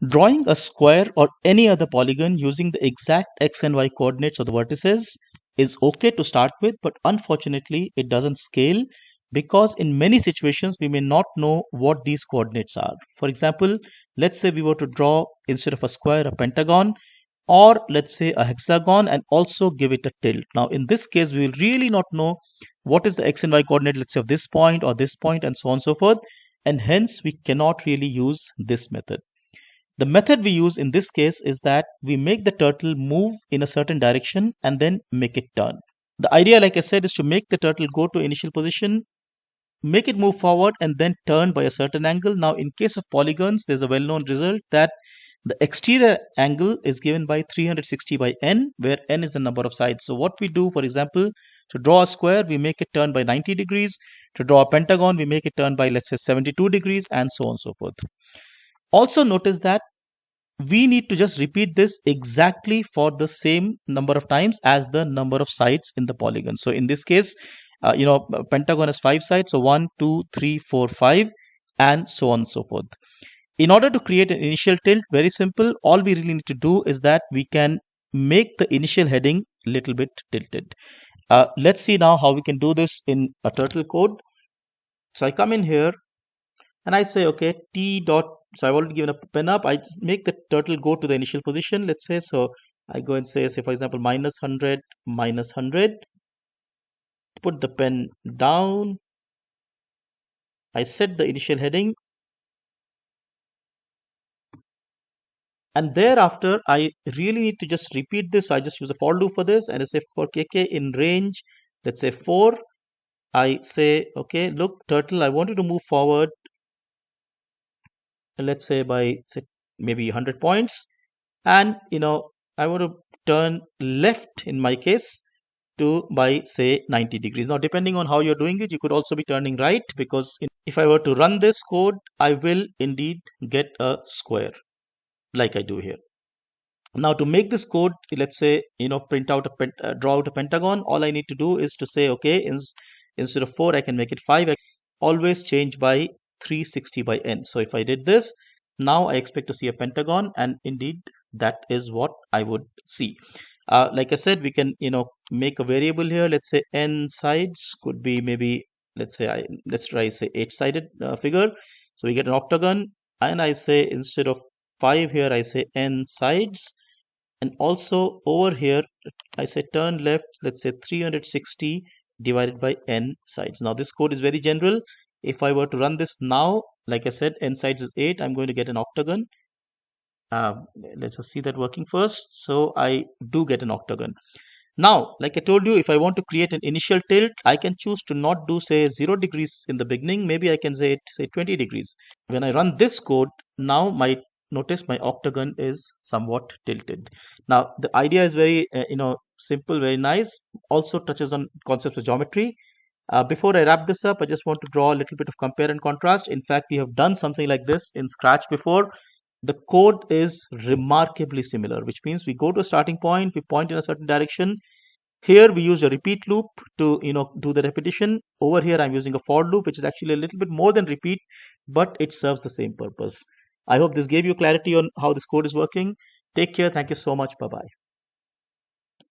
Drawing a square or any other polygon using the exact x and y coordinates of the vertices is okay to start with, but unfortunately it doesn't scale because in many situations we may not know what these coordinates are. For example, let's say we were to draw, instead of a square, a pentagon, or let's say a hexagon, and also give it a tilt. Now in this case we will really not know what is the x and y coordinate, let's say, of this point or this point, and so on and so forth, and hence we cannot really use this method. The method we use in this case is that we make the turtle move in a certain direction and then make it turn. The idea, like I said, is to make the turtle go to initial position, make it move forward, and then turn by a certain angle. Now in case of polygons, there's a well-known result that the exterior angle is given by 360 by n, where n is the number of sides. So what we do, for example, to draw a square, we make it turn by 90 degrees. To draw a pentagon, we make it turn by, let's say, 72 degrees, and so on and so forth. Also notice that we need to just repeat this exactly for the same number of times as the number of sides in the polygon. So in this case, pentagon has 5 sides, so 1, 2, 3, 4, 5, and so on and so forth. In order to create an initial tilt, very simple, all we really need to do is that we can make the initial heading a little bit tilted. Let's see now how we can do this in a turtle code. So I come in here and I say, okay, t dot, so I've already given a pen up, I just make the turtle go to the initial position, let's say. So I go and say, for example, minus 100, minus 100, put the pen down, I set the initial heading, and thereafter I really need to just repeat this. So I just use a for loop for this, and I say for kk in range, let's say 4, I say, okay, look, turtle, I want you to move forward, let's say by, say, maybe 100 points, and I want to turn left in my case to by, say, 90 degrees. Now depending on how you're doing it, you could also be turning right, because if I were to run this code, I will indeed get a square like I do here. Now to make this code, let's say, print out draw out a pentagon, all I need to do is to say, okay, instead of 4 I can make it 5. I always change by 360 by n. So if I did this, now I expect to see a pentagon, and indeed that is what I would see. Like I said, we can make a variable here. Let's say n sides could be, maybe, let's say, let's try, say, 8-sided figure. So we get an octagon, and I say, instead of 5 here, I say n sides, and also over here I say turn left, let's say 360 divided by n sides. Now this code is very general. If I were to run this now, like I said, n sides is 8, I'm going to get an octagon. Let's just see that working first. So I do get an octagon. Now, like I told you, if I want to create an initial tilt, I can choose to not do, say, 0 degrees in the beginning. Maybe I can say 20 degrees. When I run this code, now notice my octagon is somewhat tilted. Now the idea is very simple, very nice, also touches on concepts of geometry. Before I wrap this up, I just want to draw a little bit of compare and contrast. In fact, we have done something like this in Scratch before. The code is remarkably similar, which means we go to a starting point, we point in a certain direction. Here we use a repeat loop to do the repetition. Over here I'm using a for loop, which is actually a little bit more than repeat, but it serves the same purpose. I hope this gave you clarity on how this code is working. Take care. Thank you so much. Bye bye.